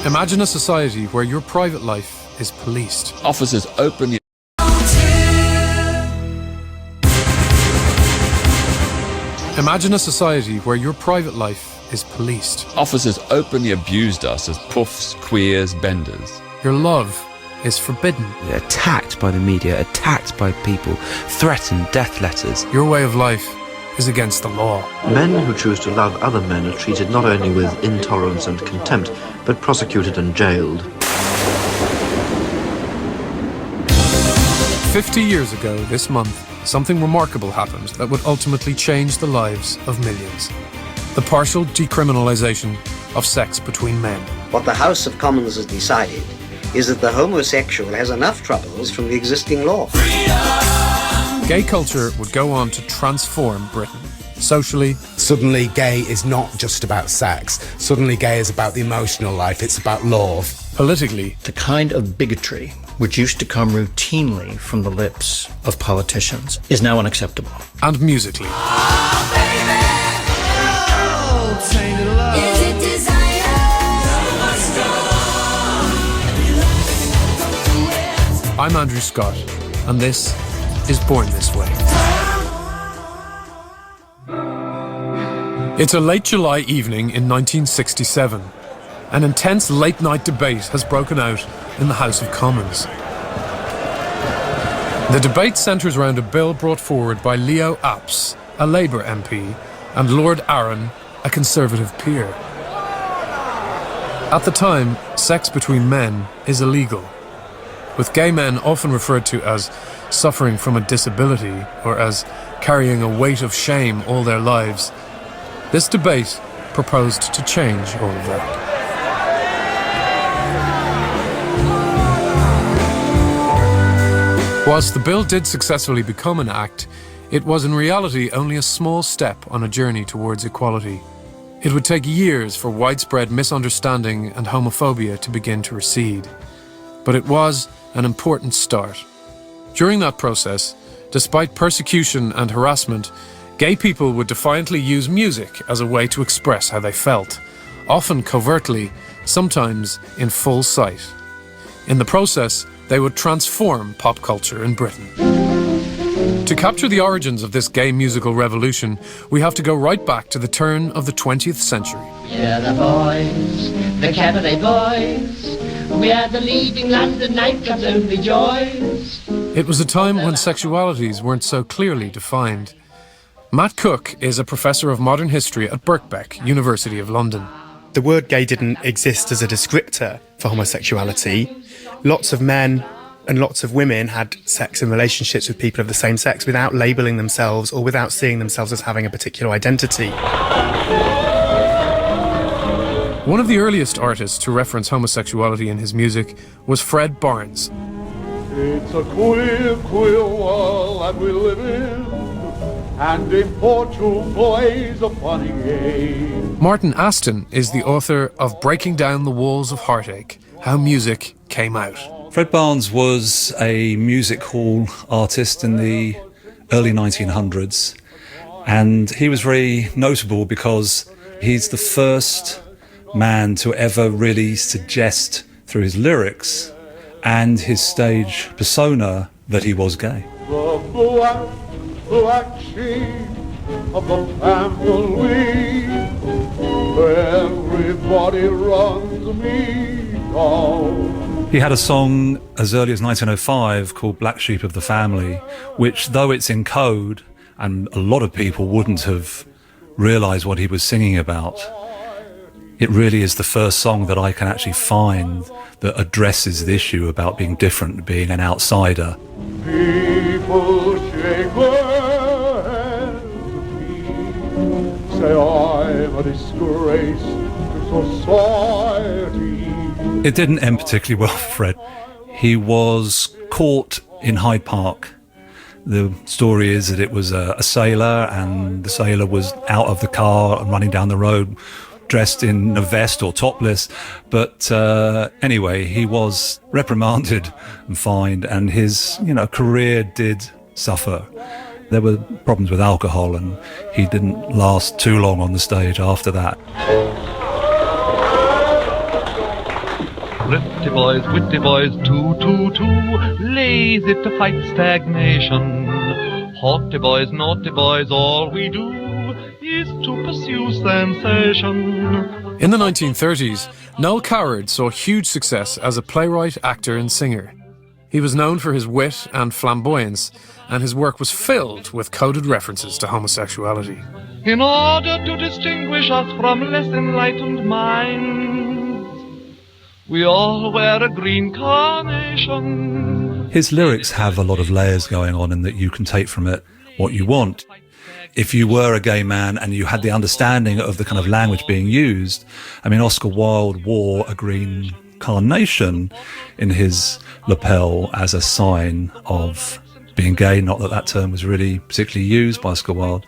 Imagine a society where your private life is policed. Officers, open your... Imagine a society where your private life is policed. Officers openly abused us as puffs, queers, benders. Your love is forbidden. Attacked by the media, attacked by people, threatened, death letters. Your way of life is against the law. Men who choose to love other men are treated not only with intolerance and contempt, but prosecuted and jailed. 50 years ago this month, something remarkable happened that would ultimately change the lives of millions. The partial decriminalisation of sex between men. What the House of Commons has decided is that the homosexual has enough troubles from the existing law. Gay culture would go on to transform Britain. Socially, suddenly gay is not just about sex. Suddenly gay is about the emotional life. It's about love. Politically, the kind of bigotry which used to come routinely from the lips of politicians is now unacceptable. And musically. I'm Andrew Scott, and this is Born This Way. It's a late July evening in 1967. An intense late-night debate has broken out in the House of Commons. The debate centres around a bill brought forward by Leo Apps, a Labour MP, and Lord Arran, a Conservative peer. At the time, sex between men is illegal, with gay men often referred to as suffering from a disability or as carrying a weight of shame all their lives. This debate proposed to change all of that. Whilst the bill did successfully become an act, it was in reality only a small step on a journey towards equality. It would take years for widespread misunderstanding and homophobia to begin to recede. But it was an important start. During that process, despite persecution and harassment, gay people would defiantly use music as a way to express how they felt, often covertly, sometimes in full sight. In the process, they would transform pop culture in Britain. To capture the origins of this gay musical revolution, we have to go right back to the turn of the 20th century. We're the boys, the Cabaret Boys. We are the leading London nightclub's only joys. It was a time when sexualities weren't so clearly defined. Matt Cook is a professor of modern history at Birkbeck, University of London. The word gay didn't exist as a descriptor for homosexuality. Lots of men and lots of women had sex and relationships with people of the same sex without labelling themselves or without seeing themselves as having a particular identity. One of the earliest artists to reference homosexuality in his music was Fred Barnes. It's a queer, queer world that we live in, and in Portugal plays a funny game. Martin Aston is the author of Breaking Down the Walls of Heartache, How Music Came Out. Fred Barnes was a music hall artist in the early 1900s, and he was very notable because he's the first man to ever really suggest through his lyrics and his stage persona that he was gay. The black sheep of the family, everybody runs me down. He had a song as early as 1905 called Black Sheep of the Family, which, though it's in code, and a lot of people wouldn't have realised what he was singing about, it really is the first song that I can actually find that addresses the issue about being different, being an outsider. People shake their heads at me, say I'm a disgrace to society. It didn't end particularly well for Fred. He was caught in Hyde Park. The story is that it was a sailor, and the sailor was out of the car and running down the road dressed in a vest or topless. But anyway, he was reprimanded and fined, and his career did suffer. There were problems with alcohol, and he didn't last too long on the stage after that. Naughty boys, witty boys, too lazy to fight stagnation. Haughty boys, naughty boys, all we do is to pursue sensation. In the 1930s, Noel Coward saw huge success as a playwright, actor and singer. He was known for his wit and flamboyance, and his work was filled with coded references to homosexuality. In order to distinguish us from less enlightened minds, we all wear a green carnation. His lyrics have a lot of layers going on in that you can take from it what you want. If you were a gay man and you had the understanding of the kind of language being used, I mean, Oscar Wilde wore a green carnation in his lapel as a sign of being gay, not that that term was really particularly used by Oscar Wilde.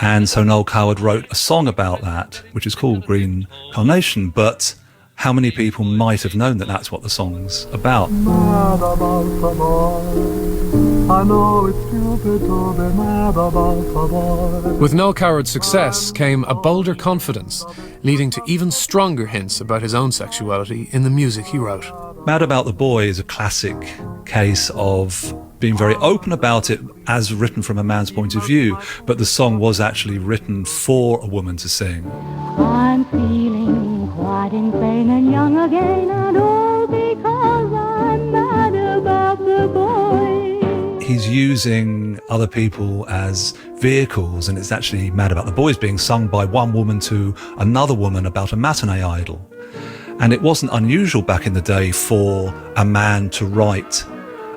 And so Noel Coward wrote a song about that, which is called Green Carnation, but how many people might have known that that's what the song's about? Mad about the boy. I know it's stupid to be mad about the boy. With Noel Coward's success came a bolder confidence, leading to even stronger hints about his own sexuality in the music he wrote. Mad About the Boy is a classic case of being very open about it as written from a man's point of view, but the song was actually written for a woman to sing. I'm feeling quite insane and young again, and all because I'm mad about the boy. He's using other people as vehicles, and it's actually Mad About the Boy is being sung by one woman to another woman about a matinee idol. And it wasn't unusual back in the day for a man to write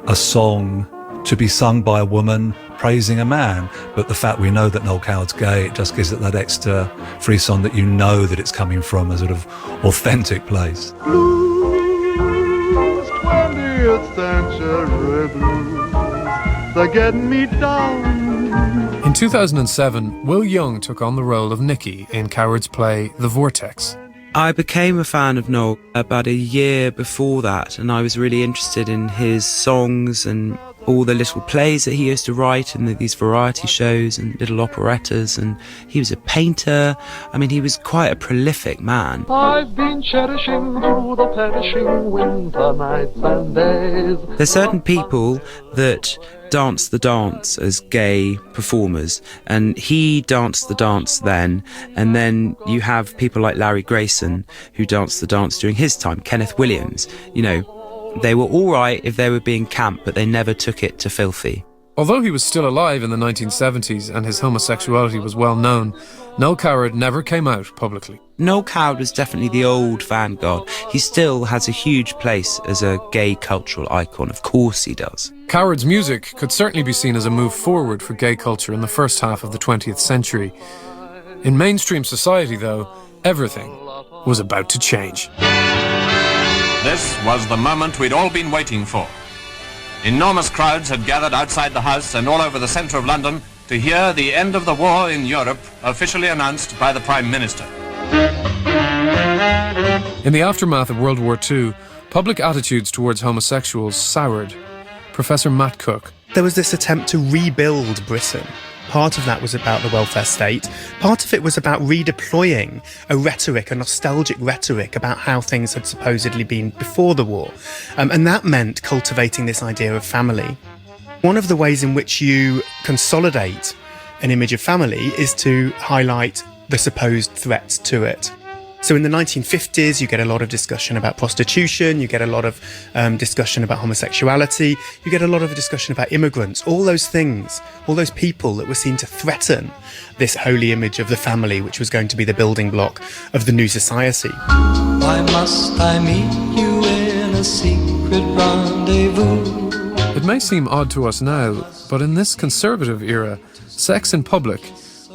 a song to be sung by a woman praising a man. But the fact we know that Noel Coward's gay, it just gives it that extra frisson that you know that it's coming from a sort of authentic place. Blues, 20th century blues, they're getting me down. In 2007, Will Young took on the role of Nicky in Coward's play The Vortex. I became a fan of Noel about a year before that, and I was really interested in his songs and all the little plays that he used to write and these variety shows and little operettas, and he was a painter. I mean, he was quite a prolific man. I've been cherishing through the perishing winter nights and days. There's certain people that dance the dance as gay performers, and he danced the dance then, and then you have people like Larry Grayson who danced the dance during his time, Kenneth Williams. You know, they were all right if they were being camp, but they never took it to filthy. Although he was still alive in the 1970s and his homosexuality was well known, Noel Coward never came out publicly. Noel Coward was definitely the old vanguard. He still has a huge place as a gay cultural icon. Of course he does. Coward's music could certainly be seen as a move forward for gay culture in the first half of the 20th century. In mainstream society, though, everything was about to change. This was the moment we'd all been waiting for. Enormous crowds had gathered outside the House and all over the centre of London to hear the end of the war in Europe officially announced by the Prime Minister. In the aftermath of World War II, public attitudes towards homosexuals soured. Professor Matt Cook. There was this attempt to rebuild Britain. Part of that was about the welfare state. Part of it was about redeploying a rhetoric, a nostalgic rhetoric about how things had supposedly been before the war. And that meant cultivating this idea of family. One of the ways in which you consolidate an image of family is to highlight the supposed threats to it. So in the 1950s, you get a lot of discussion about prostitution, you get a lot of discussion about homosexuality, you get a lot of discussion about immigrants, all those things, all those people that were seen to threaten this holy image of the family, which was going to be the building block of the new society. Why must I meet you in a secret rendezvous? It may seem odd to us now, but in this conservative era, sex in public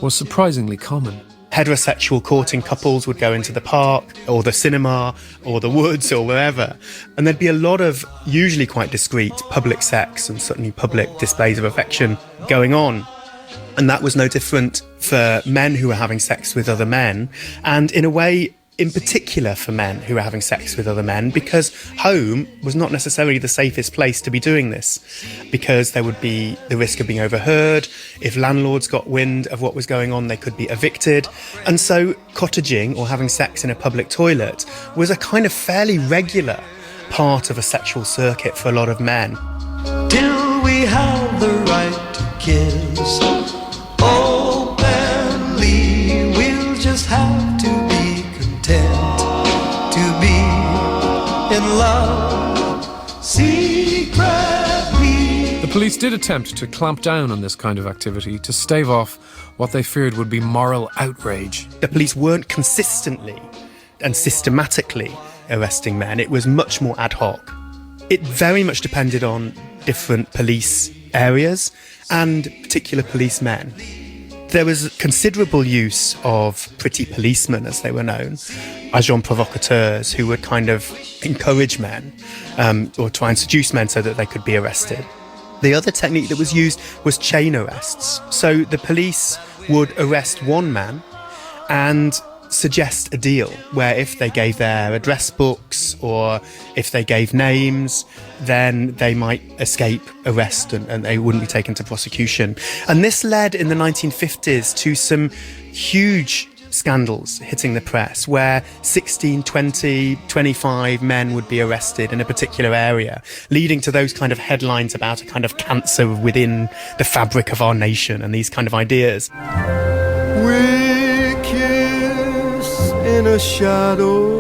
was surprisingly common. Heterosexual courting couples would go into the park or the cinema or the woods or wherever, and there'd be a lot of usually quite discreet public sex and certainly public displays of affection going on. And that was no different for men who were having sex with other men, and in a way in particular for men who were having sex with other men, because home was not necessarily the safest place to be doing this, because there would be the risk of being overheard. If landlords got wind of what was going on, they could be evicted. And so cottaging or having sex in a public toilet was a kind of fairly regular part of a sexual circuit for a lot of men. Till we have the right to kiss openly, we'll just have to be content to be in love secretly. The police did attempt to clamp down on this kind of activity to stave off what they feared would be moral outrage. The police weren't consistently and systematically arresting men. It was much more ad hoc. It very much depended on different police areas and particular policemen. There was considerable use of pretty policemen, as they were known, agents provocateurs, who would kind of encourage men or try and seduce men so that they could be arrested. The other technique that was used was chain arrests. So the police would arrest one man and suggest a deal where if they gave their address books or if they gave names, then they might escape arrest and they wouldn't be taken to prosecution. And this led in the 1950s to some huge scandals hitting the press where 16, 20, 25 men would be arrested in a particular area, leading to those kind of headlines about a kind of cancer within the fabric of our nation and these kind of ideas. We kiss in a shadow,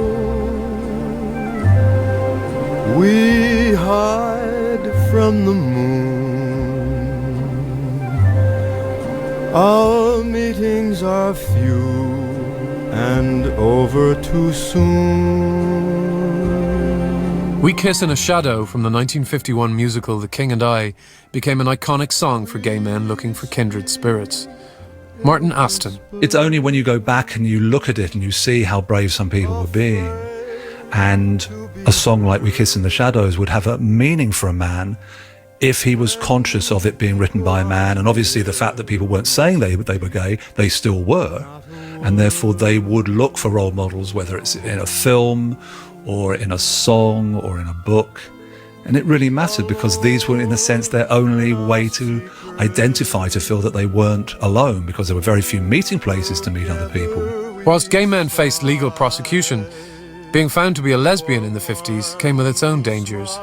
we hide from the moon, our meetings are few and over too soon. We Kiss in a Shadow from the 1951 musical The King and I became an iconic song for gay men looking for kindred spirits. Martin Aston. It's only when you go back and you look at it and you see how brave some people were being, and a song like We Kiss in the Shadows would have a meaning for a man if he was conscious of it being written by a man, and obviously the fact that people weren't saying they were gay, they still were, and therefore they would look for role models, whether it's in a film or in a song or in a book. And it really mattered because these were, in a sense, their only way to identify, to feel that they weren't alone, because there were very few meeting places to meet other people. Whilst gay men faced legal prosecution, being found to be a lesbian in the 50s came with its own dangers.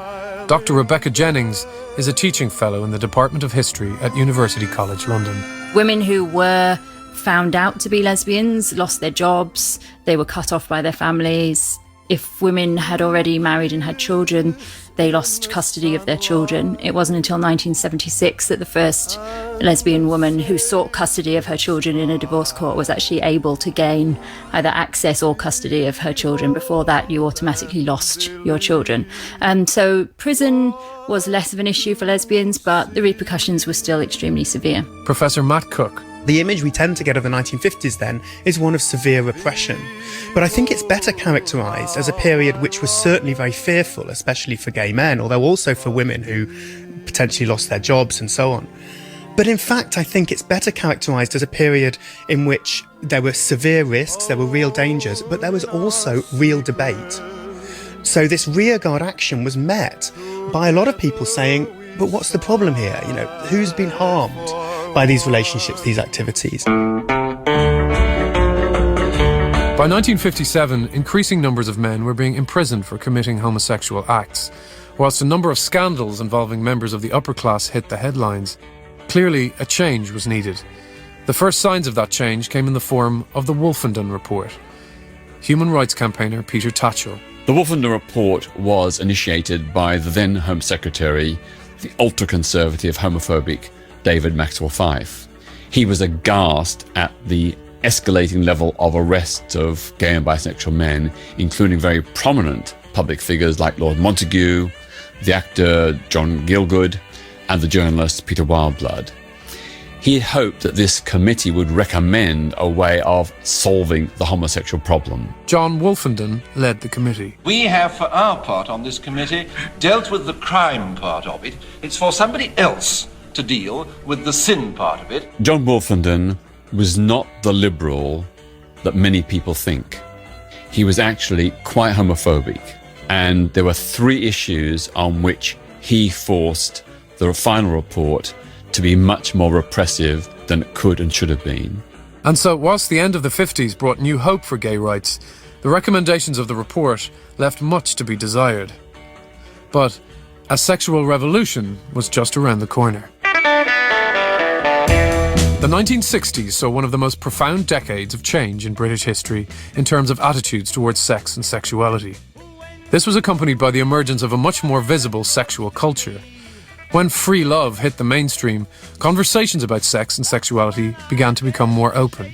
Dr. Rebecca Jennings is a teaching fellow in the Department of History at University College London. Women who were found out to be lesbians lost their jobs, they were cut off by their families. If women had already married and had children, they lost custody of their children. It wasn't until 1976 that the first lesbian woman who sought custody of her children in a divorce court was actually able to gain either access or custody of her children. Before that, you automatically lost your children. And so prison was less of an issue for lesbians, but the repercussions were still extremely severe. Professor Matt Cook. The image we tend to get of the 1950s then is one of severe repression. But I think it's better characterised as a period which was certainly very fearful, especially for gay men, although also for women who potentially lost their jobs and so on. But in fact, I think it's better characterised as a period in which there were severe risks, there were real dangers, but there was also real debate. So this rearguard action was met by a lot of people saying, but what's the problem here? You know, who's been harmed by these relationships, these activities? By 1957, increasing numbers of men were being imprisoned for committing homosexual acts, whilst a number of scandals involving members of the upper class hit the headlines. Clearly, a change was needed. The first signs of that change came in the form of the Wolfenden Report. Human rights campaigner Peter Tatchell. The Wolfenden Report was initiated by the then Home Secretary, the ultra-conservative, homophobic David Maxwell Fyfe. He was aghast at the escalating level of arrests of gay and bisexual men, including very prominent public figures like Lord Montagu, the actor John Gielgud, and the journalist Peter Wildeblood. He had hoped that this committee would recommend a way of solving the homosexual problem. John Wolfenden led the committee. We have, for our part on this committee, dealt with the crime part of it. It's for somebody else to deal with the sin part of it. John Wolfenden was not the liberal that many people think. He was actually quite homophobic, and there were 3 issues on which he forced the final report to be much more repressive than it could and should have been. And so, whilst the end of the 50s brought new hope for gay rights, the recommendations of the report left much to be desired. But a sexual revolution was just around the corner. The 1960s saw one of the most profound decades of change in British history in terms of attitudes towards sex and sexuality. This was accompanied by the emergence of a much more visible sexual culture. When free love hit the mainstream, conversations about sex and sexuality began to become more open.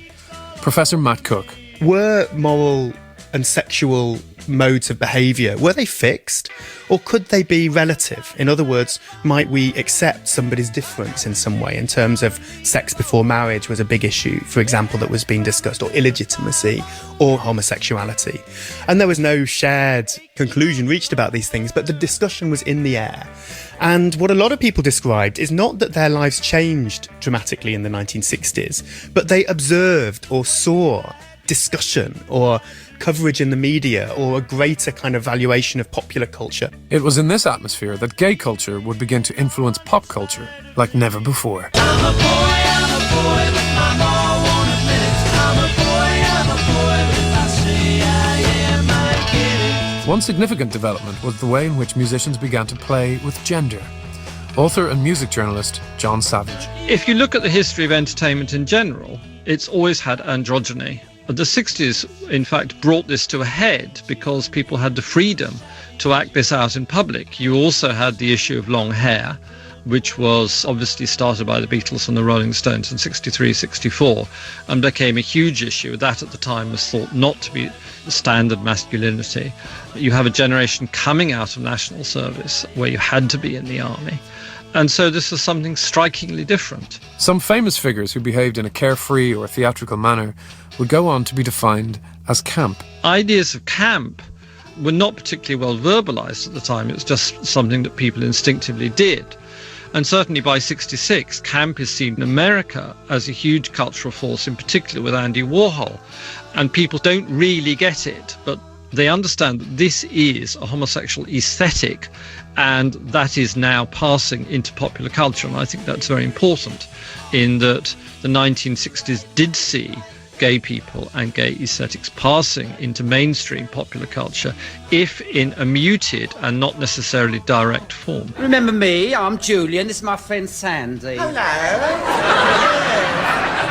Professor Matt Cook. Were moral and sexual modes of behaviour, were they fixed, or could they be relative? In other words, might we accept somebody's difference in some way in terms of sex before marriage was a big issue, for example, that was being discussed, or illegitimacy, or homosexuality? And there was no shared conclusion reached about these things, but the discussion was in the air. And what a lot of people described is not that their lives changed dramatically in the 1960s, but they observed or saw discussion or coverage in the media or a greater kind of valuation of popular culture. It was in this atmosphere that gay culture would begin to influence pop culture like never before. One significant development was the way in which musicians began to play with gender. Author and music journalist John Savage. If you look at the history of entertainment in general, it's always had androgyny. The 60s, in fact, brought this to a head because people had the freedom to act this out in public. You also had the issue of long hair, which was obviously started by the Beatles and the Rolling Stones in 63, 64, and became a huge issue. That at the time was thought not to be standard masculinity. You have a generation coming out of national service where you had to be in the army. And so this is something strikingly different. Some famous figures who behaved in a carefree or theatrical manner would go on to be defined as camp. Ideas of camp were not particularly well verbalized at the time. It was just something that people instinctively did. And certainly by 66, camp is seen in America as a huge cultural force, in particular with Andy Warhol. And people don't really get it, but they understand that this is a homosexual aesthetic, and that is now passing into popular culture. And I think that's very important, in that the 1960s did see gay people and gay aesthetics passing into mainstream popular culture, if in a muted and not necessarily direct form. Remember me? I'm Julian. This is my friend Sandy. Hello.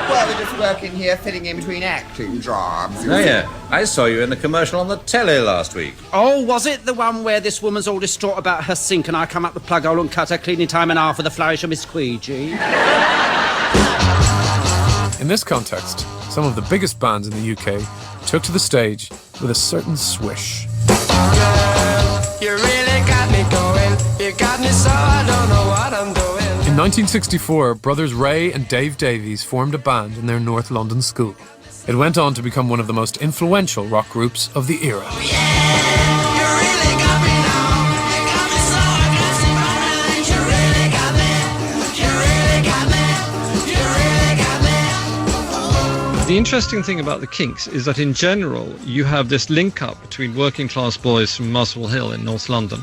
Well, we're just working here, fitting in between acting jobs. Oh, yeah. I saw you in the commercial on the telly last week. Oh, was it the one where this woman's all distraught about her sink and I come up the plug hole and cut her cleaning time in half with a flourish of Miss Squeegee? In this context, some of the biggest bands in the UK took to the stage with a certain swish. You really got me going. You got me so I don't know what I'm doing. In 1964, brothers Ray and Dave Davies formed a band in their North London school. It went on to become one of the most influential rock groups of the era. The interesting thing about the Kinks is that in general you have this link up between working class boys from Muswell Hill in North London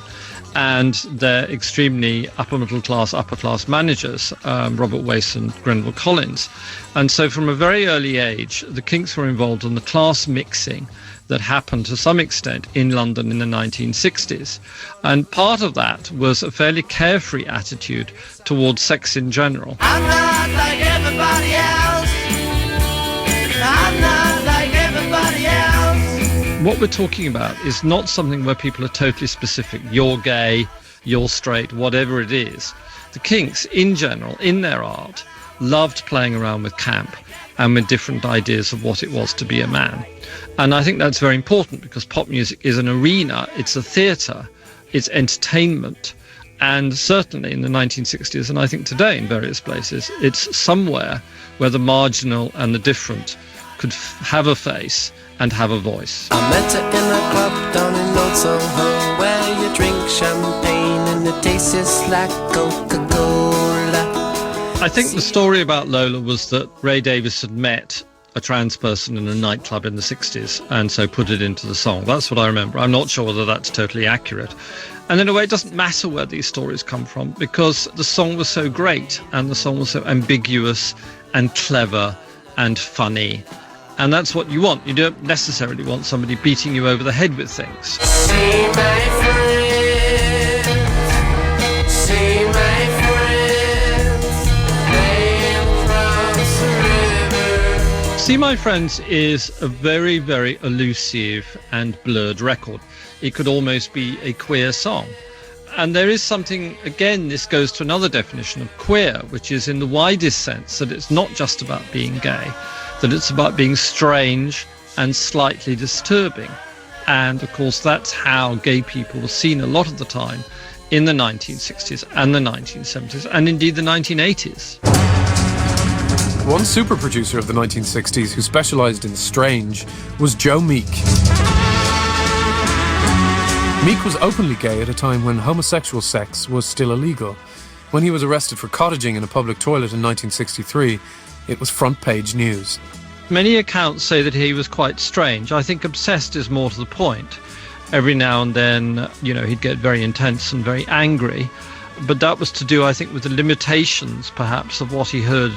and their extremely upper class managers, Robert Wace and Grenville Collins. And so from a very early age, the Kinks were involved in the class mixing that happened to some extent in London in the 1960s. And part of that was a fairly carefree attitude towards sex in general. I'm not like everybody else. I'm not like everybody else. What we're talking about is not something where people are totally specific. You're gay, you're straight, whatever it is. The Kinks, in general, in their art, loved playing around with camp and with different ideas of what it was to be a man. And I think that's very important because pop music is an arena, it's a theatre, it's entertainment. And certainly in the 1960s, and I think today in various places, it's somewhere where the marginal and the different could have a face and have a voice. I met her in a club down in Old Soho, where you drink champagne and it tastes like Coca-Cola. I think the story about Lola was that Ray Davies had met a trans person in a nightclub in the 60s and so put it into the song. That's what I remember. I'm not sure whether that's totally accurate. And in a way, it doesn't matter where these stories come from because the song was so great and the song was so ambiguous and clever and funny. And that's what you want. You don't necessarily want somebody beating you over the head with things. See my friend, See My Friends is a very, very elusive and blurred record. It could almost be a queer song. And there is something, again, this goes to another definition of queer, which is in the widest sense that it's not just about being gay, that it's about being strange and slightly disturbing. And of course, that's how gay people were seen a lot of the time in the 1960s and the 1970s, and indeed the 1980s. One super producer of the 1960s who specialised in strange was Joe Meek. Meek was openly gay at a time when homosexual sex was still illegal. When he was arrested for cottaging in a public toilet in 1963, it was front-page news. Many accounts say that he was quite strange. I think obsessed is more to the point. Every now and then, he'd get very intense and very angry. But that was to do, I think, with the limitations, perhaps, of what he heard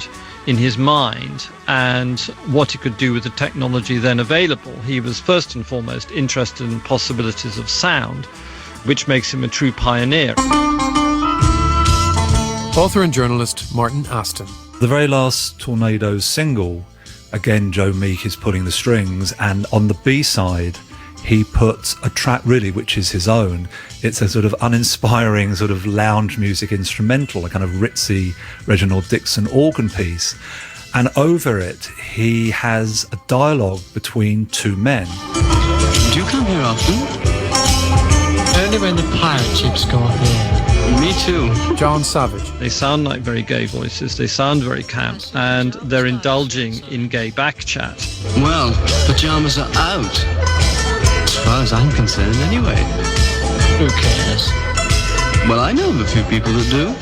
in his mind and what he could do with the technology then available. He was first and foremost interested in possibilities of sound, which makes him a true pioneer. Author and journalist Martin Aston. The very last Tornadoes single, again, Joe Meek is pulling the strings, and on the B-side, he puts a track really which is his own. It's a sort of uninspiring sort of lounge music instrumental, a kind of ritzy Reginald Dixon organ piece. And over it, he has a dialogue between two men. Do you come here often? Only when the pirate ships go up here. Me too. John Savage. They sound like very gay voices, they sound very camp, and they're indulging in gay back chat. Well, pajamas are out. As far as I'm concerned, anyway. Who cares? Well, I know of a few people that do.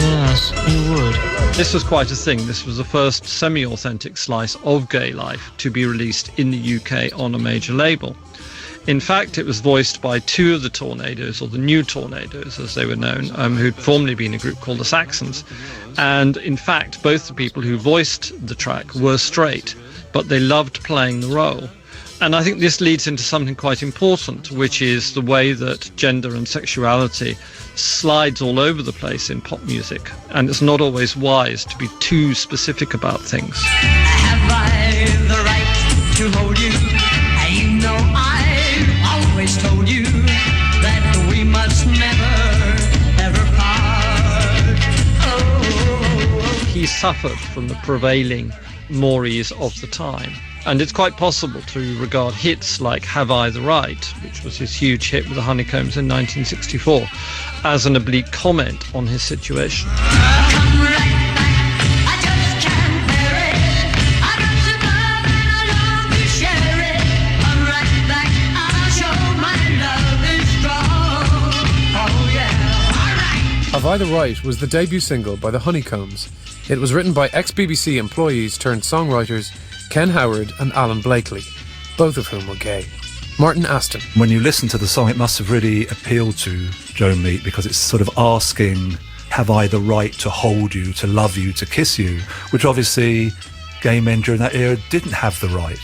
Yes, you would. This was quite a thing. This was the first semi-authentic slice of gay life to be released in the UK on a major label. In fact, it was voiced by two of the Tornadoes, or the New Tornadoes as they were known, who'd formerly been a group called the Saxons. And in fact, both the people who voiced the track were straight, but they loved playing the role. And I think this leads into something quite important, which is the way that gender and sexuality slides all over the place in pop music. And it's not always wise to be too specific about things. Have I the right to hold you? You know I've always told you that we must never, ever part. Oh. He suffered from the prevailing mores of the time. And it's quite possible to regard hits like Have I the Right, which was his huge hit with the Honeycombs in 1964, as an oblique comment on his situation. Have I the Right was the debut single by the Honeycombs. It was written by ex-BBC employees turned songwriters Ken Howard and Alan Blakely, both of whom were gay. Martin Aston. When you listen to the song, it must have really appealed to Joe Meek because it's sort of asking, have I the right to hold you, to love you, to kiss you, which obviously gay men during that era didn't have the right.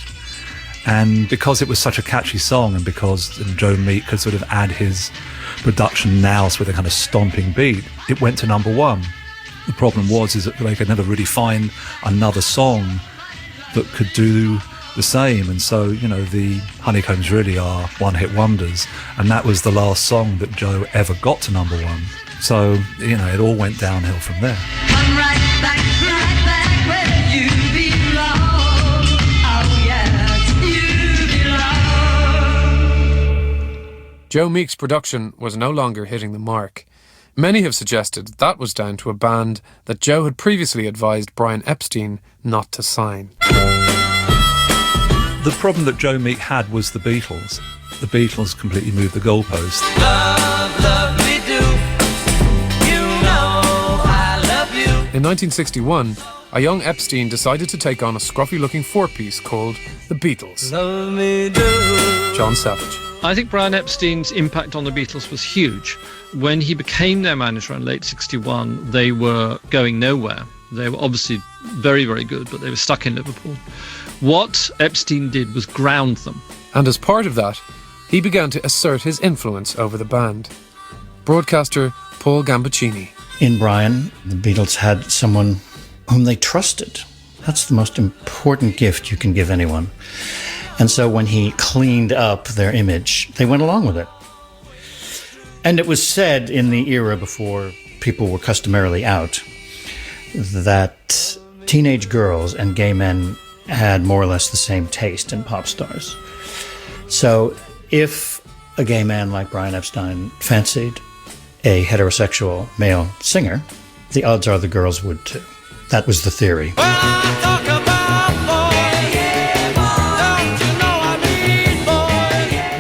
And because it was such a catchy song and because Joe Meek could sort of add his production nous with a kind of stomping beat, it went to number one. The problem was is that they could never really find another song that could do the same, and so the Honeycombs really are one-hit wonders, and that was the last song that Joe ever got to number one. So it all went downhill from there. Come right back where you belong. Oh yeah, you belong. Joe Meek's production was no longer hitting the mark. Many have suggested that was down to a band that Joe had previously advised Brian Epstein not to sign. The problem that Joe Meek had was the Beatles. The Beatles completely moved the goalpost. Love, love me do. You know I love you. In 1961, a young Epstein decided to take on a scruffy-looking four-piece called The Beatles. Love me do. John Savage. I think Brian Epstein's impact on the Beatles was huge. When he became their manager in late 61, they were going nowhere. They were obviously very, very good, but they were stuck in Liverpool. What Epstein did was ground them. And as part of that, he began to assert his influence over the band. Broadcaster Paul Gambaccini. In Brian, the Beatles had someone whom they trusted, That's the most important gift you can give anyone. And so when he cleaned up their image, they went along with it. And it was said in the era before people were customarily out that teenage girls and gay men had more or less the same taste in pop stars. So if a gay man like Brian Epstein fancied a heterosexual male singer, the odds are the girls would too. That was the theory.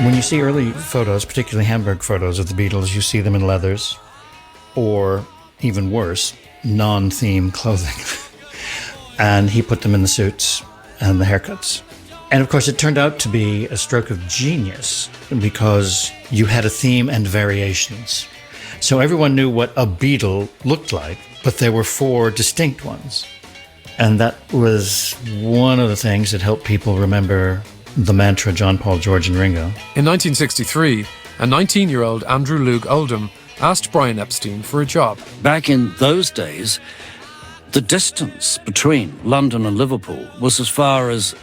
When you see early photos, particularly Hamburg photos of the Beatles, you see them in leathers, or even worse, non-theme clothing. And he put them in the suits and the haircuts. And of course, it turned out to be a stroke of genius because you had a theme and variations. So everyone knew what a Beatle looked like, but there were 4 distinct ones. And that was one of the things that helped people remember the mantra John, Paul, George and Ringo. In 1963, a 19-year-old Andrew Loog Oldham asked Brian Epstein for a job. Back in those days, the distance between London and Liverpool was as far as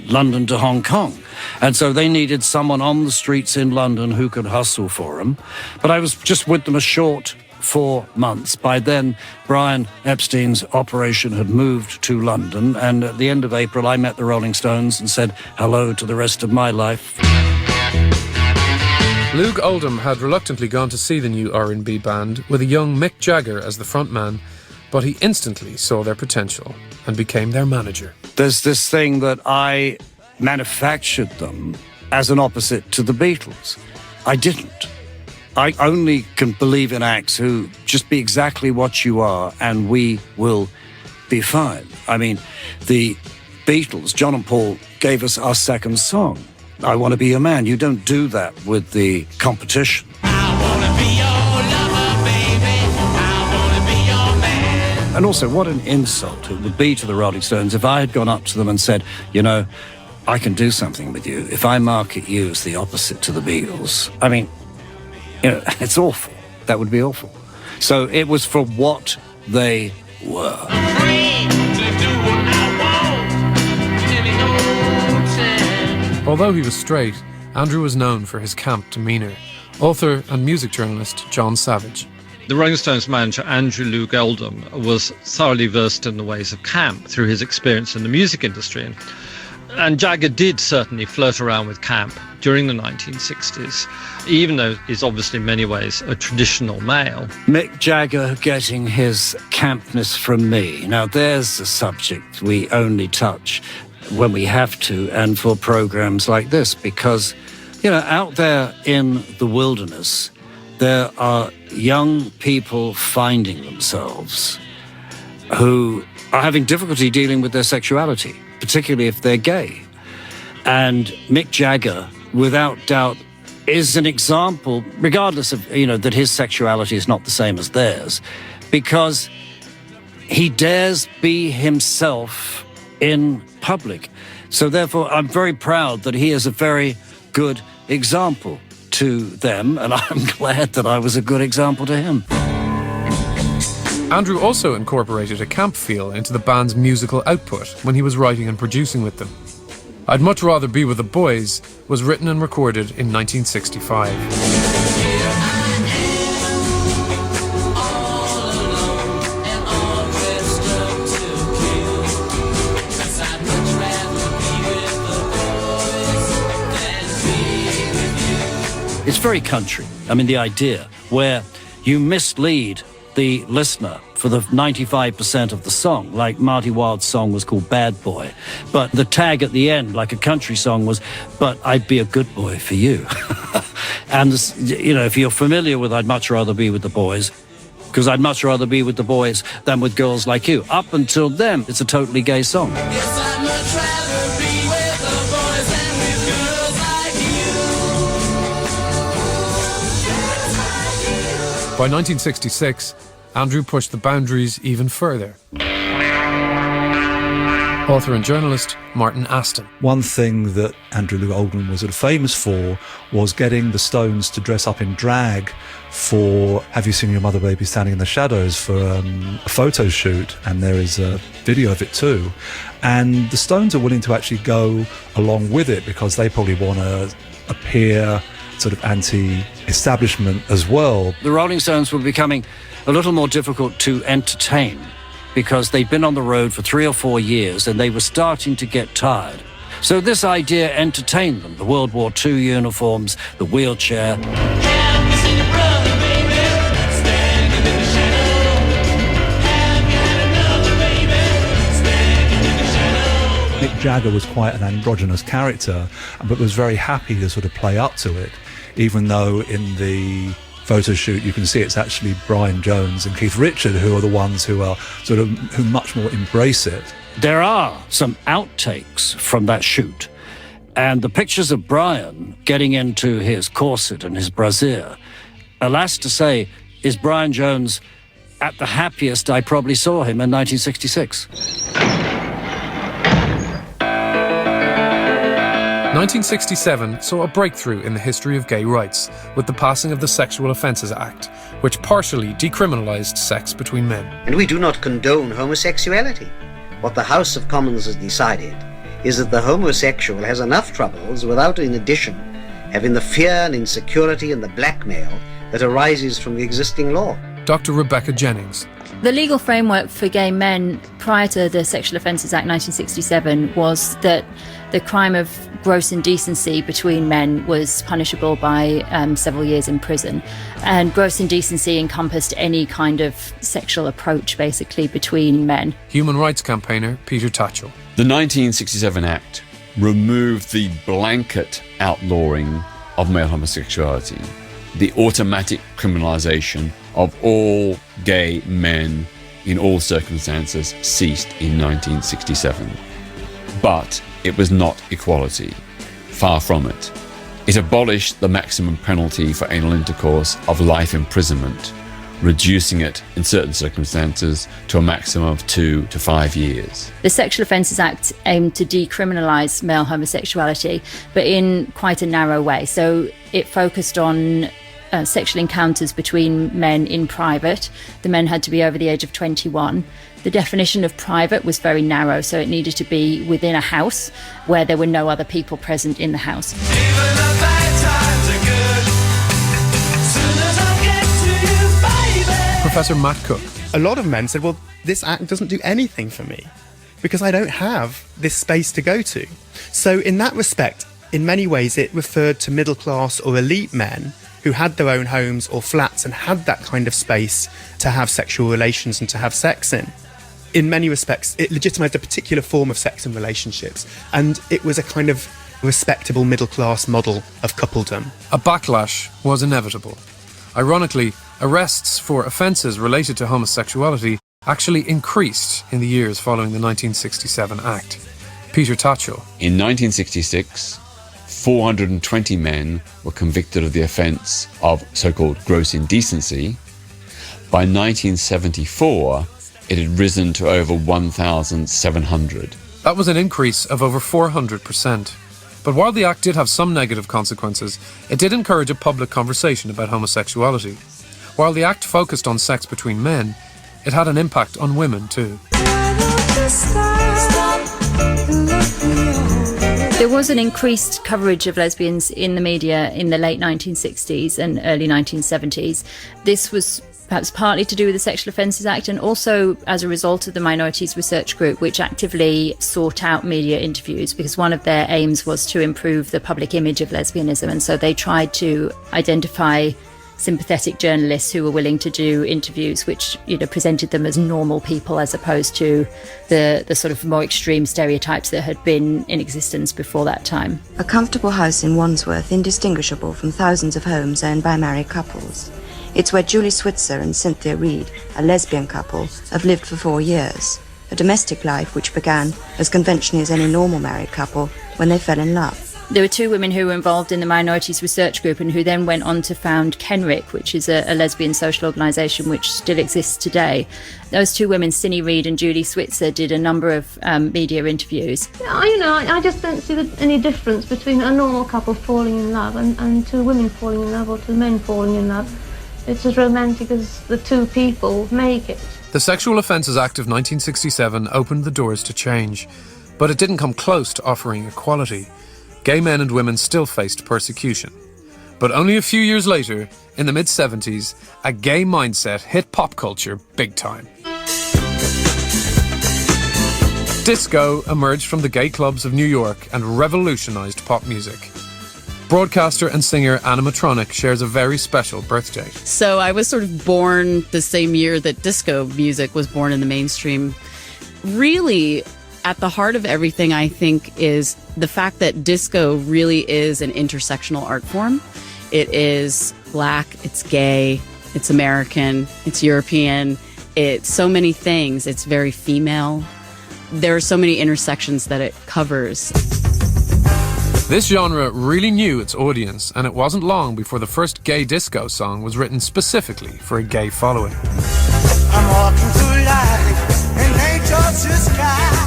London to Hong Kong. And so they needed someone on the streets in London who could hustle for them. But I was just with them a short 4 months. By then, Brian Epstein's operation had moved to London, and at the end of April, I met the Rolling Stones and said hello to the rest of my life. Loog Oldham had reluctantly gone to see the new R&B band with a young Mick Jagger as the frontman, but he instantly saw their potential and became their manager. There's this thing that I manufactured them as an opposite to the Beatles. I didn't. I only can believe in acts who just be exactly what you are and we will be fine. I mean, the Beatles, John and Paul, gave us our second song, I Want to Be Your Man. You don't do that with the competition. And also, what an insult it would be to the Rolling Stones if I had gone up to them and said, you know, I can do something with you if I market you as the opposite to the Beatles. I mean, you know, it's awful. That would be awful. So it was for what they were. Although he was straight, Andrew was known for his camp demeanour. Author and music journalist John Savage. The Rolling Stones manager, Andrew Loog Oldham, was thoroughly versed in the ways of camp through his experience in the music industry. And Jagger did certainly flirt around with camp during the 1960s, even though he's obviously in many ways a traditional male. Mick Jagger getting his campness from me. Now, there's a subject we only touch when we have to, and for programs like this, because, you know, out there in the wilderness, there are young people finding themselves who are having difficulty dealing with their sexuality, particularly if they're gay. And Mick Jagger, without doubt, is an example, regardless of, you know, that his sexuality is not the same as theirs, because he dares be himself in public. So therefore, I'm very proud that he is a very good example to them, and I'm glad that I was a good example to him. Andrew also incorporated a camp feel into the band's musical output when he was writing and producing with them. I'd Much Rather Be With the Boys was written and recorded in 1965. It's very country. I mean, the idea where you mislead the listener for the 95% of the song, like Marty Wilde's song was called Bad Boy, but the tag at the end, like a country song, was, but I'd be a good boy for you. And, this, you know, if you're familiar with I'd Much Rather Be With the Boys, because I'd much rather be with the boys than with girls like you. Up until then, it's a totally gay song. Yes, I'd much rather be with the boys than with girls like you. By 1966, Andrew pushed the boundaries even further. Author and journalist Martin Aston. One thing that Andrew Loog Oldham was sort of famous for was getting the Stones to dress up in drag for Have You Seen Your Mother Baby Standing in the Shadows for a photo shoot, and there is a video of it too. And the Stones are willing to actually go along with it because they probably want to appear sort of anti-establishment as well. The Rolling Stones were becoming a little more difficult to entertain because they'd been on the road for 3 or 4 years and they were starting to get tired. So this idea entertained them. The World War II uniforms, the wheelchair. Mick Jagger was quite an androgynous character, but was very happy to sort of play up to it, even though in the photo shoot you can see it's actually Brian Jones and Keith Richard who are the ones who much more embrace it. There are some outtakes from that shoot, and the pictures of Brian getting into his corset and his brassiere, alas to say, is Brian Jones at the happiest I probably saw him in 1966. 1967 saw a breakthrough in the history of gay rights with the passing of the Sexual Offences Act, which partially decriminalised sex between men. And we do not condone homosexuality. What the House of Commons has decided is that the homosexual has enough troubles without, in addition, having the fear and insecurity and the blackmail that arises from the existing law. Dr. Rebecca Jennings. The legal framework for gay men prior to the Sexual Offences Act 1967 was that the crime of gross indecency between men was punishable by several years in prison. And gross indecency encompassed any kind of sexual approach, basically, between men. Human rights campaigner Peter Tatchell. The 1967 Act removed the blanket outlawing of male homosexuality, the automatic criminalisation of all gay men in all circumstances ceased in 1967. But it was not equality. Far from it. It abolished the maximum penalty for anal intercourse of life imprisonment, reducing it in certain circumstances to a maximum of 2 to 5 years. The Sexual Offences Act aimed to decriminalise male homosexuality, but in quite a narrow way. So it focused on sexual encounters between men in private. The men had to be over the age of 21. The definition of private was very narrow, so it needed to be within a house where there were no other people present in the house. Professor Matt Cook. A lot of men said, well, this act doesn't do anything for me because I don't have this space to go to. So in that respect, in many ways, it referred to middle class or elite men who had their own homes or flats and had that kind of space to have sexual relations and to have sex in. In many respects, it legitimised a particular form of sex and relationships, and it was a kind of respectable middle-class model of coupledom. A backlash was inevitable. Ironically, arrests for offences related to homosexuality actually increased in the years following the 1967 Act. Peter Tatchell. In 1966, 420 men were convicted of the offence of so-called gross indecency. By 1974, it had risen to over 1,700. That was an increase of over 400%. But while the Act did have some negative consequences, it did encourage a public conversation about homosexuality. While the Act focused on sex between men, it had an impact on women too. There was an increased coverage of lesbians in the media in the late 1960s and early 1970s. This was perhaps partly to do with the Sexual Offences Act and also as a result of the Minorities Research Group, which actively sought out media interviews because one of their aims was to improve the public image of lesbianism. And so they tried to identify sympathetic journalists who were willing to do interviews which, presented them as normal people as opposed to the sort of more extreme stereotypes that had been in existence before that time. A comfortable house in Wandsworth, indistinguishable from thousands of homes owned by married couples. It's where Julie Switzer and Cynthia Reed, a lesbian couple, have lived for 4 years. A domestic life which began as conventionally as any normal married couple when they fell in love. There were two women who were involved in the Minorities Research Group and who then went on to found Kenrick, which is a lesbian social organisation which still exists today. Those two women, Cindy Reed and Julie Switzer, did a number of media interviews. I just don't see any difference between a normal couple falling in love and two women falling in love or two men falling in love. It's as romantic as the two people make it. The Sexual Offences Act of 1967 opened the doors to change, but it didn't come close to offering equality. Gay men and women still faced persecution. But only a few years later, in the mid-70s, a gay mindset hit pop culture big time. Disco emerged from the gay clubs of New York and revolutionized pop music. Broadcaster and singer Animatronic shares a very special birthday. So I was sort of born the same year that disco music was born in the mainstream. Really, at the heart of everything, I think, is the fact that disco really is an intersectional art form. It is Black, it's gay, it's American, it's European, it's so many things. It's very female. There are so many intersections that it covers. This genre really knew its audience, and it wasn't long before the first gay disco song was written specifically for a gay following. I'm walking through life and nature's the sky.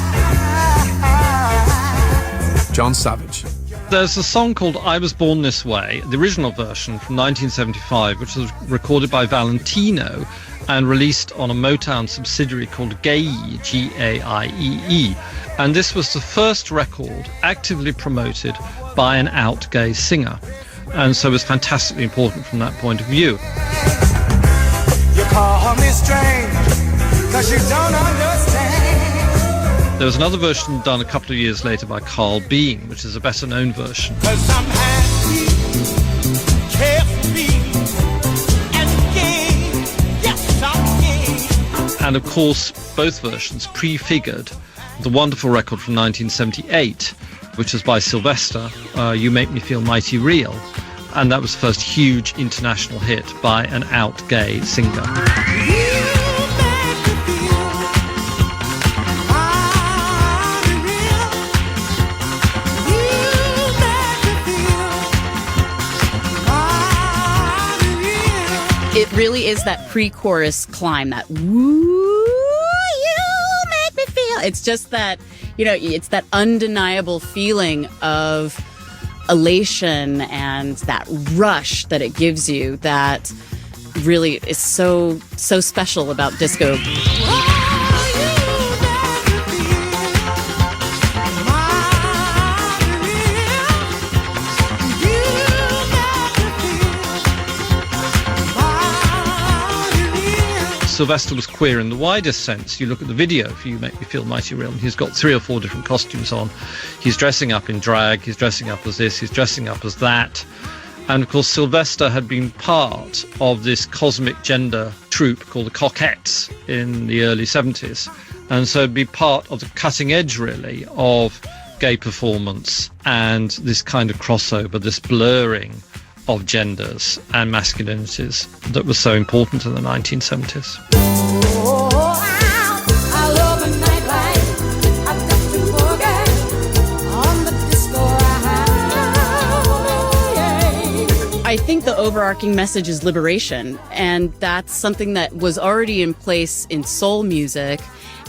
John Savage. There's a song called I Was Born This Way, the original version from 1975, which was recorded by Valentino and released on a Motown subsidiary called Gaie, G-A-I-E-E. And this was the first record actively promoted by an out gay singer. And so it was fantastically important from that point of view. You call me strange, 'cause you don't understand. There was another version done a couple of years later by Carl Bean, which is a better known version. 'Cause I'm happy, carefree, and gay. Yes, I'm gay. And of course, both versions prefigured the wonderful record from 1978, which was by Sylvester, You Make Me Feel Mighty Real. And that was the first huge international hit by an out gay singer. It really is that pre-chorus climb, that woo, you make me feel. It's just that, it's that undeniable feeling of elation and that rush that it gives you that really is so special about disco. Sylvester was queer in the widest sense. You look at the video for You Make Me Feel Mighty Real, and he's got 3 or 4 different costumes on. He's dressing up in drag, he's dressing up as this, he's dressing up as that. And of course, Sylvester had been part of this cosmic gender troupe called the Cockettes in the early 70s. And so be part of the cutting edge, really, of gay performance and this kind of crossover, this blurring of genders and masculinities that was so important in the 1970s. I think the overarching message is liberation, and that's something that was already in place in soul music.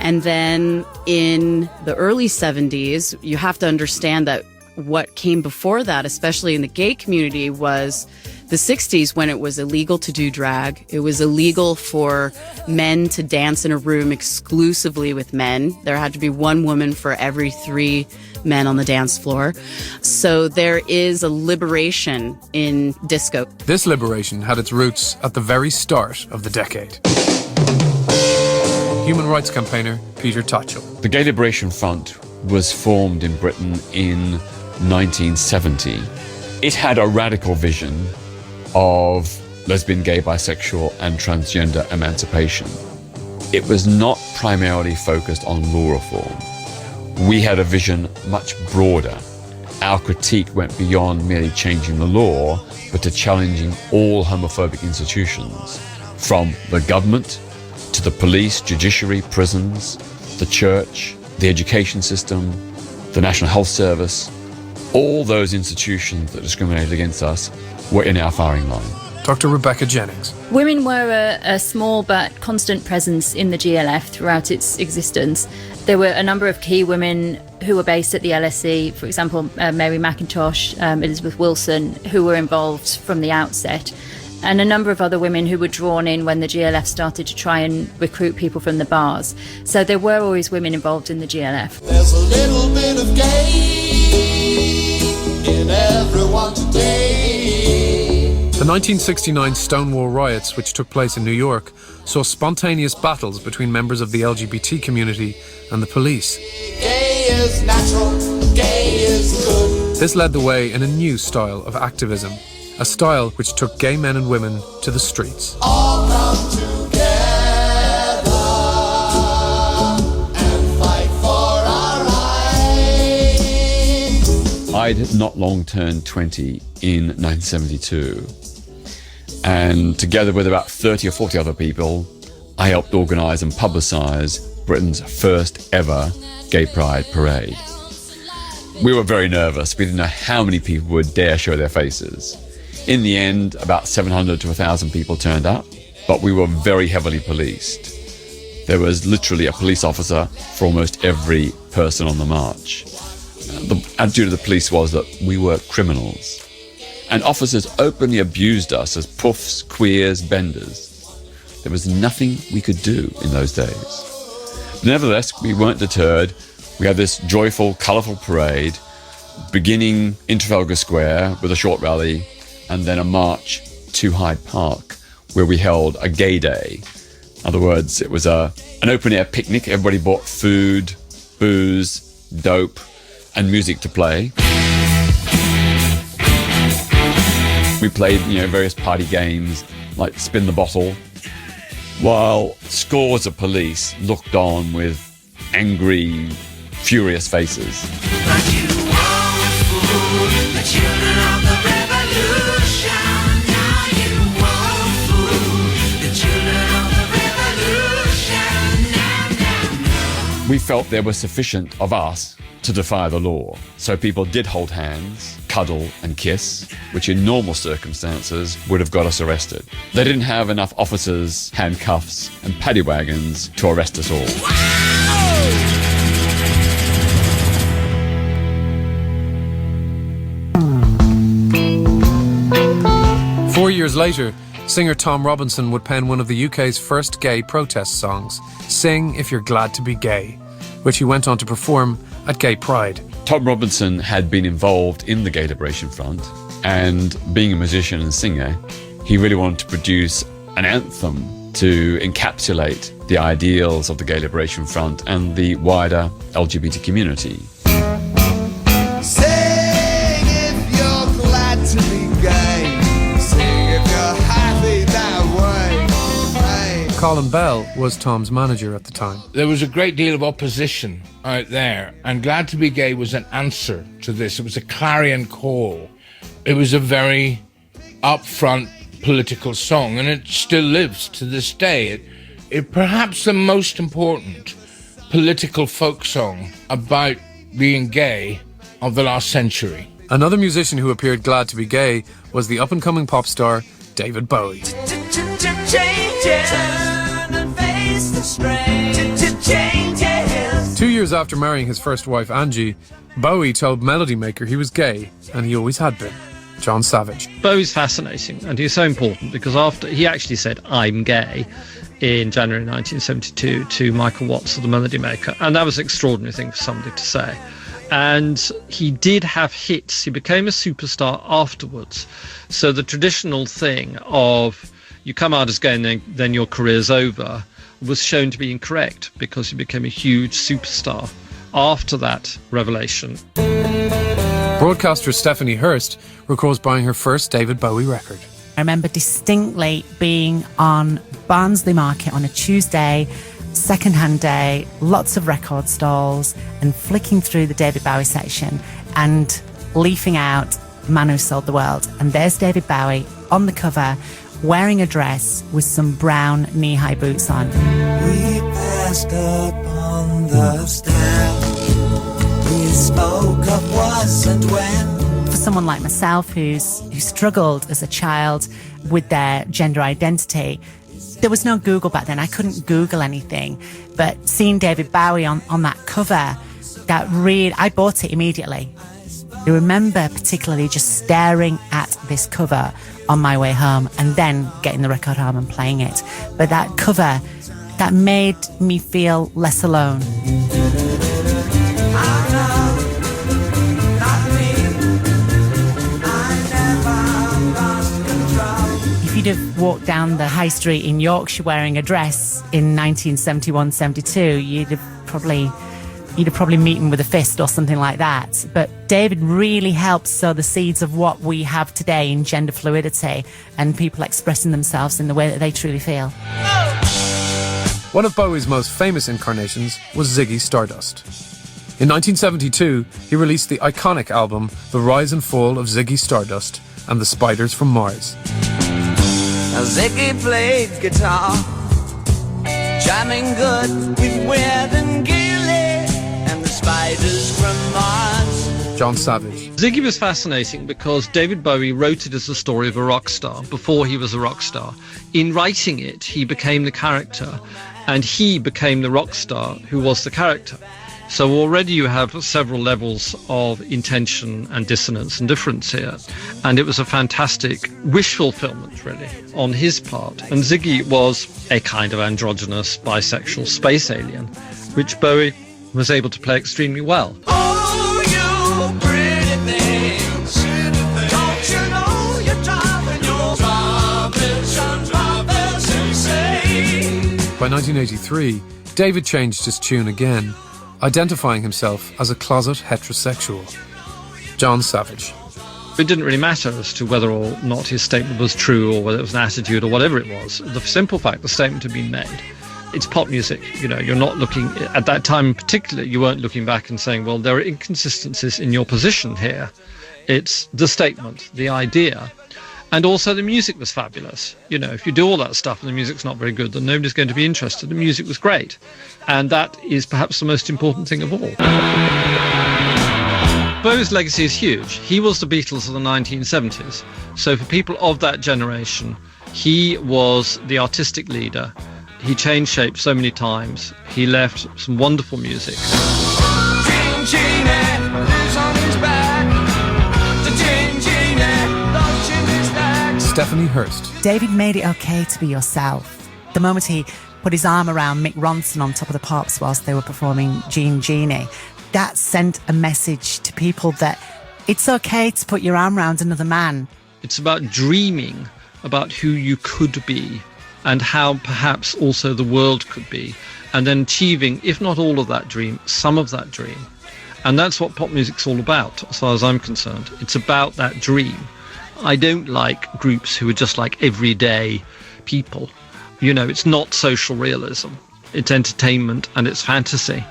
And then in the early 70s, you have to understand that what came before that, especially in the gay community, was the 60s, when it was illegal to do drag. It was illegal for men to dance in a room exclusively with men. There had to be one woman for every 3 men on the dance floor. So there is a liberation in disco. This liberation had its roots at the very start of the decade. Human rights campaigner Peter Tatchell. The Gay Liberation Front was formed in Britain in 1970. It had a radical vision of lesbian, gay, bisexual and transgender emancipation. It was not primarily focused on law reform. We had a vision much broader. Our critique went beyond merely changing the law, but to challenging all homophobic institutions, from the government to the police, judiciary, prisons, the church, the education system, the National Health Service, All those institutions that discriminated against us were in our firing line. Dr. Rebecca Jennings. Women were a small but constant presence in the GLF throughout its existence. There were a number of key women who were based at the LSE, for example, Mary McIntosh, Elizabeth Wilson, who were involved from the outset, and a number of other women who were drawn in when the GLF started to try and recruit people from the bars. So there were always women involved in the GLF. There's a little bit of gay in everyone today. The 1969 Stonewall riots, which took place in New York, saw spontaneous battles between members of the LGBT community and the police. Gay is natural, gay is good. This led the way in a new style of activism, a style which took gay men and women to the streets. All come together and fight for our rights. I'd not long turned 20 in 1972. And together with about 30 or 40 other people, I helped organise and publicise Britain's first ever Gay Pride parade. We were very nervous. We didn't know how many people would dare show their faces. In the end, about 700 to 1,000 people turned up, but we were very heavily policed. There was literally a police officer for almost every person on the march. The attitude of the police was that we were criminals. And officers openly abused us as puffs, queers, benders. There was nothing we could do in those days. But nevertheless, we weren't deterred. We had this joyful, colourful parade, beginning in Trafalgar Square with a short rally, and then a march to Hyde Park, where we held a gay day. In other words, it was an open-air picnic. Everybody bought food, booze, dope, and music to play. We played, various party games like spin the bottle, while scores of police looked on with angry, furious faces. But you won't fool the children of the revolution. Now you won't fool the children of the revolution. We felt there was sufficient of us to defy the law. So people did hold hands, cuddle and kiss, which in normal circumstances would have got us arrested. They didn't have enough officers, handcuffs and paddy wagons to arrest us all. 4 years later, singer Tom Robinson would pen one of the UK's first gay protest songs, Sing If You're Glad to Be Gay, which he went on to perform at Gay Pride. Tom Robinson had been involved in the Gay Liberation Front, and being a musician and singer, he really wanted to produce an anthem to encapsulate the ideals of the Gay Liberation Front and the wider LGBT community. Sing if you're glad to be gay. Sing if you're happy that way. Hey. Colin Bell was Tom's manager at the time. There was a great deal of opposition out there, and Glad to Be Gay was an answer to this. It was a clarion call. It was a very upfront political song, and it still lives to this day. It perhaps the most important political folk song about being gay of the last century. Another musician who appeared glad to be gay was the up-and-coming pop star David Bowie. Turn and face the strain. Changes. 2 years after marrying his first wife Angie, Bowie told Melody Maker he was gay, and he always had been. John Savage. Bowie's fascinating, and he's so important because after he actually said, "I'm gay," in January 1972 to Michael Watts of the Melody Maker, and that was an extraordinary thing for somebody to say. And he did have hits. He became a superstar afterwards. So the traditional thing of you come out as gay and then your career's over was shown to be incorrect, because he became a huge superstar after that revelation. Broadcaster Stephanie Hurst recalls buying her first David Bowie record. I remember distinctly being on Barnsley Market on a Tuesday, second-hand day, lots of record stalls, and flicking through the David Bowie section and leafing out Man Who Sold the World. And there's David Bowie on the cover, wearing a dress with some brown knee-high boots on. We passed up on the step. we spoke of was and when. For someone like myself who struggled as a child with their gender identity, there was no Google back then. I couldn't Google anything. But seeing David Bowie on that cover, I bought it immediately. I remember particularly just staring at this cover on my way home and then getting the record home and playing it. But that cover, that made me feel less alone. If you'd have walked down the high street in Yorkshire wearing a dress in 1971-72, you'd have probably met him with a fist or something like that. But David really helped sow the seeds of what we have today in gender fluidity and people expressing themselves in the way that they truly feel. One of Bowie's most famous incarnations was Ziggy Stardust. In 1972, he released the iconic album The Rise and Fall of Ziggy Stardust and the Spiders from Mars. Now Ziggy played guitar, jamming good with Weird and Gilly and the Spiders from Mars. John Savage. Ziggy was fascinating because David Bowie wrote it as the story of a rock star before he was a rock star. In writing it, he became the character, and he became the rock star who was the character. So already you have several levels of intention and dissonance and difference here. And it was a fantastic wish fulfillment, really, on his part. And Ziggy was a kind of androgynous, bisexual space alien, which Bowie was able to play extremely well. Oh, you pretty things, don't you know you're driving your brothers insane? By 1983, David changed his tune again, identifying himself as a closet heterosexual. John Savage. It didn't really matter as to whether or not his statement was true or whether it was an attitude or whatever it was. The simple fact the statement had been made. It's pop music, you're not looking, at that time in particular, you weren't looking back and saying, well, there are inconsistencies in your position here. It's the statement, the idea. And also the music was fabulous. If you do all that stuff and the music's not very good, then nobody's going to be interested. The music was great. And that is perhaps the most important thing of all. Bowie's legacy is huge. He was the Beatles of the 1970s. So for people of that generation, he was the artistic leader. He changed shape so many times. He left some wonderful music. Gene Genie, who's on his back? The Gene Genie, launching his back. Stephanie Hurst. David made it okay to be yourself. The moment he put his arm around Mick Ronson on Top of the Pops whilst they were performing Gene Genie, that sent a message to people that it's okay to put your arm around another man. It's about dreaming about who you could be and how perhaps also the world could be, and then achieving, if not all of that dream, some of that dream. And that's what pop music's all about, as far as I'm concerned. It's about that dream. I don't like groups who are just like everyday people. It's not social realism. It's entertainment and it's fantasy.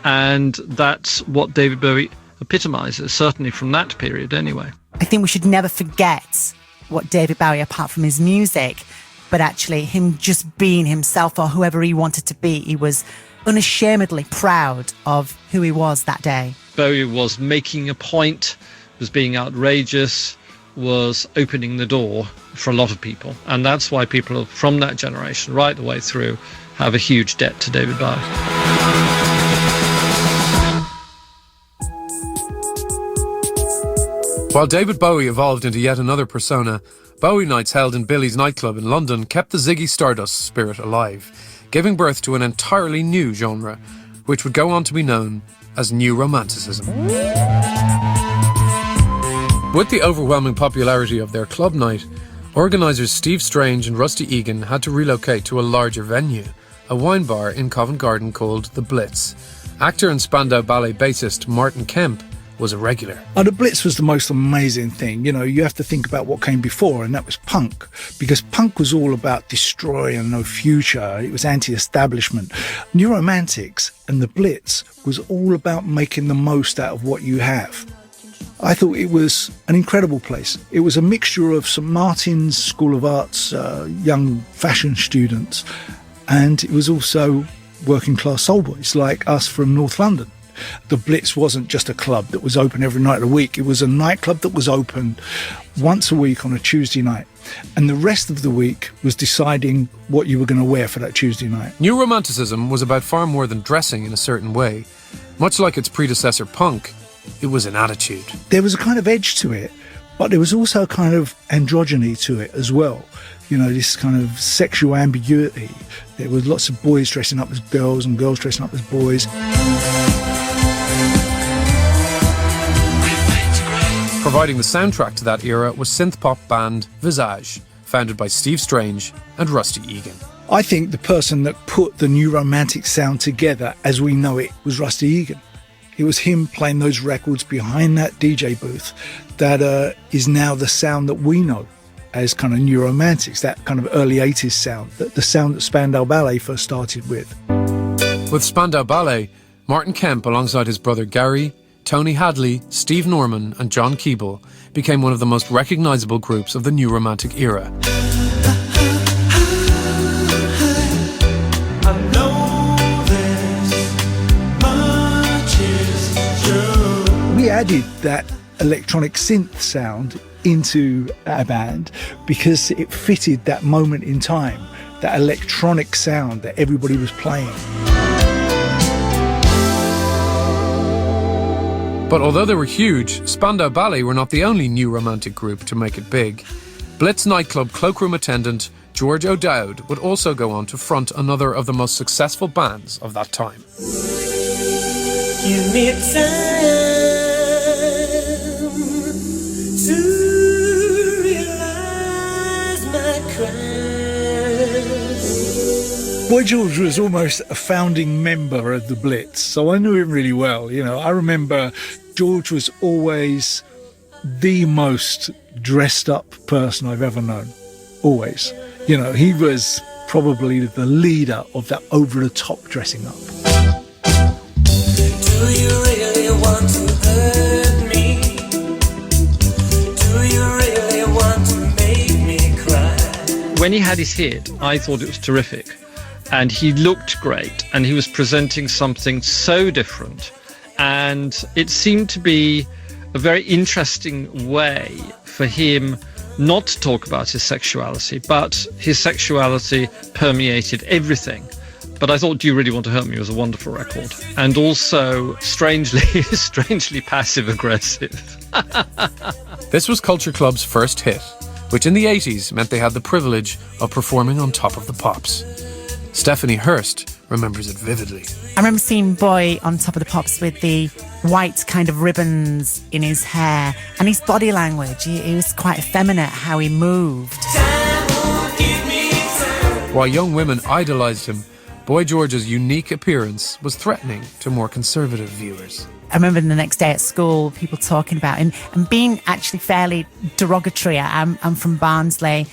And that's what David Bowie epitomizes, certainly from that period anyway. I think we should never forget what David Bowie, apart from his music, but actually him just being himself or whoever he wanted to be. He was unashamedly proud of who he was that day. Bowie was making a point, was being outrageous, was opening the door for a lot of people. And that's why people from that generation, right the way through, have a huge debt to David Bowie. While David Bowie evolved into yet another persona, Bowie nights held in Billy's nightclub in London kept the Ziggy Stardust spirit alive, giving birth to an entirely new genre, which would go on to be known as New Romanticism. With the overwhelming popularity of their club night, organisers Steve Strange and Rusty Egan had to relocate to a larger venue, a wine bar in Covent Garden called The Blitz. Actor and Spandau Ballet bassist Martin Kemp was a regular. The Blitz was the most amazing thing. You have to think about what came before, and that was punk, because punk was all about destroy and no future. It was anti-establishment. New Romantics and The Blitz was all about making the most out of what you have. I thought it was an incredible place. It was a mixture of St Martin's School of Arts, young fashion students, and it was also working class soul boys like us from North London The Blitz wasn't just a club that was open every night of the week. It was a nightclub that was open once a week on a Tuesday night. And the rest of the week was deciding what you were going to wear for that Tuesday night. New Romanticism was about far more than dressing in a certain way. Much like its predecessor punk, it was an attitude. There was a kind of edge to it, but there was also a kind of androgyny to it as well. You know, this kind of sexual ambiguity. There was lots of boys dressing up as girls and girls dressing up as boys. Providing the soundtrack to that era was synth-pop band Visage, founded by Steve Strange and Rusty Egan. I think the person that put the New Romantic sound together as we know it was Rusty Egan. It was him playing those records behind that DJ booth that is now the sound that we know as kind of New Romantics, that kind of early 80s sound, the sound that Spandau Ballet first started with. With Spandau Ballet, Martin Kemp, alongside his brother Gary, Tony Hadley, Steve Norman and John Keeble, became one of the most recognisable groups of the New Romantic era. We added that electronic synth sound into our band because it fitted that moment in time, that electronic sound that everybody was playing. But although they were huge, Spandau Ballet were not the only New Romantic group to make it big. Blitz nightclub cloakroom attendant George O'Dowd would also go on to front another of the most successful bands of that time. Give me time to realize my crime. Boy George was almost a founding member of the Blitz, so I knew him really well. You know, I remember George was always the most dressed up person I've ever known. Always. You know, he was probably the leader of that over-the-top dressing up. Do you really want to hurt me? Do you really want to make me cry? When he had his hit, I thought it was terrific. And he looked great, and he was presenting something so different. And it seemed to be a very interesting way for him not to talk about his sexuality, but his sexuality permeated everything. But I thought Do You Really Want to Hurt Me was a wonderful record. And also strangely passive-aggressive. This was Culture Club's first hit, which in the 80s meant they had the privilege of performing on Top of the Pops. Stephanie Hurst remembers it vividly. I remember seeing Boy on Top of the Pops with the white kind of ribbons in his hair and his body language. He was quite effeminate how he moved. While young women idolised him, Boy George's unique appearance was threatening to more conservative viewers. I remember the next day at school, people talking about him and being actually fairly derogatory. I'm from Barnsley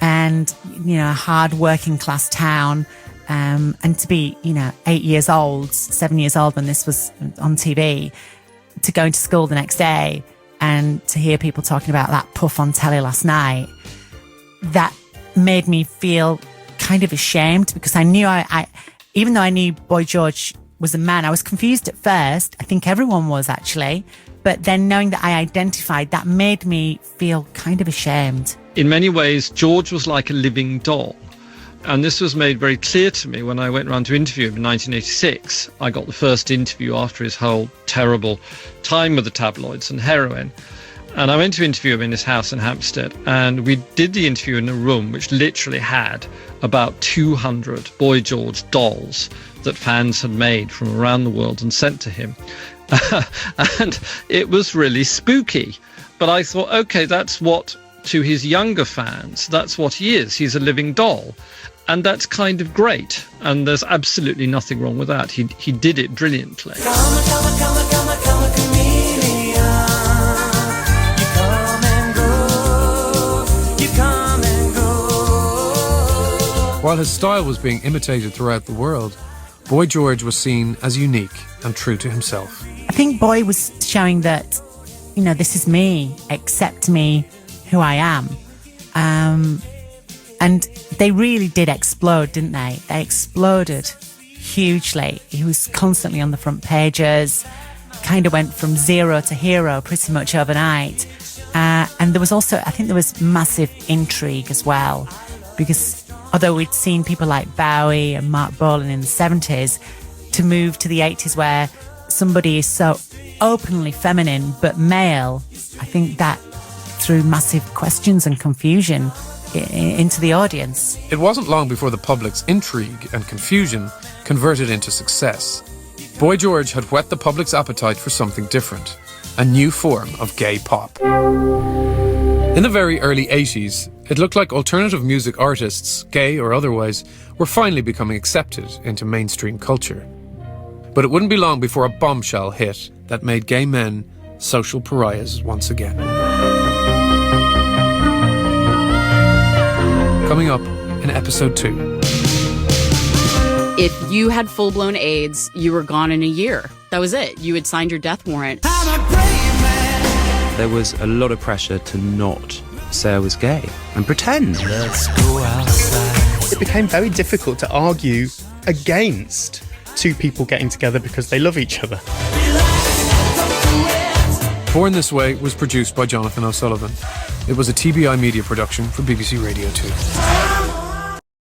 and, you know, a hard working class town. And to be, 7 years old when this was on TV, to go into school the next day and to hear people talking about that puff on telly last night, that made me feel kind of ashamed because I knew even though I knew Boy George was a man, I was confused at first. I think everyone was actually. But then knowing that I identified, that made me feel kind of ashamed. In many ways, George was like a living doll. And this was made very clear to me when I went round to interview him in 1986. I got the first interview after his whole terrible time with the tabloids and heroin. And I went to interview him in his house in Hampstead. And we did the interview in a room which literally had about 200 Boy George dolls that fans had made from around the world and sent to him. And it was really spooky. But I thought, okay, that's what, to his younger fans, that's what he is. He's a living doll. And that's kind of great. And there's absolutely nothing wrong with that. He did it brilliantly. While his style was being imitated throughout the world, Boy George was seen as unique and true to himself. I think Boy was showing that, this is me, accept me, who I am. And they really did explode, didn't they? They exploded hugely. He was constantly on the front pages, kind of went from zero to hero pretty much overnight. And there was also, I think there was massive intrigue as well, because although we'd seen people like Bowie and Mark Bolan in the 70s, to move to the 80s where somebody is so openly feminine but male, I think that threw massive questions and confusion into the audience. It wasn't long before the public's intrigue and confusion converted into success. Boy George had whet the public's appetite for something different, a new form of gay pop. In the very early 80s, it looked like alternative music artists, gay or otherwise, were finally becoming accepted into mainstream culture. But it wouldn't be long before a bombshell hit that made gay men social pariahs once again. Coming up in episode 2. If you had full-blown AIDS, you were gone in a year. That was it. You had signed your death warrant. There was a lot of pressure to not say I was gay and pretend. Let's go outside. It became very difficult to argue against two people getting together because they love each other. Born This Way was produced by Jonathan O'Sullivan. It was a TBI media production for BBC Radio 2.